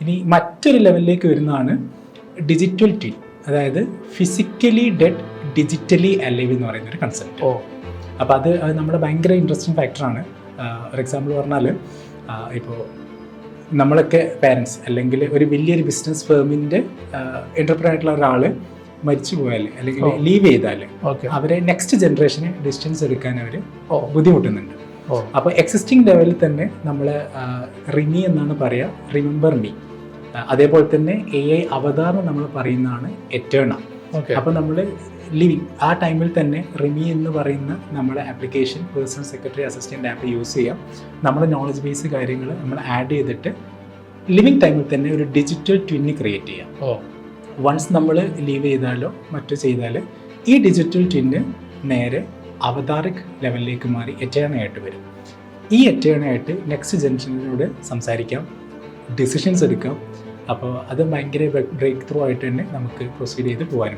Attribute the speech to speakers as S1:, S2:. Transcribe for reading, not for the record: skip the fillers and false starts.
S1: ഇനി മറ്റൊരു ലെവലിലേക്ക് വരുന്നതാണ് ഡിജിറ്റൽ ട്വിൻ, അതായത് ഫിസിക്കലി ഡെഡ് ഡിജിറ്റലി അലൈവ് എന്ന് പറയുന്ന ഒരു കൺസെപ്റ്റ്. അപ്പോൾ അത് നമ്മുടെ ഭയങ്കര ഇൻട്രസ്റ്റിംഗ് ഫാക്ടറാണ്. ഒരു എക്സാമ്പിൾ പറഞ്ഞാൽ, ഇപ്പോൾ നമ്മളൊക്കെ പാരൻസ് അല്ലെങ്കിൽ ഒരു വലിയൊരു ബിസിനസ് ഫേമിൻ്റെ എൻ്റർപ്രൈനർ ആയിട്ടുള്ള ഒരാൾ മരിച്ചു പോയാൽ അല്ലെങ്കിൽ ലീവ് ചെയ്താൽ അവരെ നെക്സ്റ്റ് ജനറേഷന് ഡിസ്റ്റൻസ് എടുക്കാൻ അവർ ബുദ്ധിമുട്ടുന്നുണ്ട്. അപ്പോൾ എക്സിസ്റ്റിംഗ് ലെവലിൽ തന്നെ നമ്മൾ റിമി എന്നാണ് പറയുക, റിമെമ്പർ മീ. അതേപോലെ തന്നെ AI അവതാർ നമ്മൾ പറയുന്നതാണ് എറ്റേണ. അപ്പോൾ നമ്മൾ ലിവിങ് ആ ടൈമിൽ തന്നെ റിമി എന്ന് പറയുന്ന നമ്മുടെ application personal secretary assistant app use ചെയ്യാം. നമ്മുടെ നോളജ് ബേസ് കാര്യങ്ങൾ നമ്മൾ ആഡ് ചെയ്തിട്ട് ലിവിങ് ടൈമിൽ തന്നെ ഒരു ഡിജിറ്റൽ ട്വിന്ന് ക്രിയേറ്റ് ചെയ്യാം. വൺസ് നമ്മൾ ലീവ് ചെയ്താലോ മറ്റോ ചെയ്താൽ ഈ ഡിജിറ്റൽ ട്വിന്ന് നേരെ അവതാറിക് ലെവലിലേക്ക് മാറി എറ്റേണയായിട്ട് വരും. ഈ എറ്റേണയായിട്ട് നെക്സ്റ്റ് ജനറേഷനോട് സംസാരിക്കാം, ഡിസിഷൻസ് എടുക്കാം. അപ്പോൾ അത് ഭയങ്കര ബ്രേക്ക് ത്രൂ ആയിട്ട് തന്നെ നമുക്ക് പ്രൊസീഡ് ചെയ്ത് പോകാനും പറ്റും.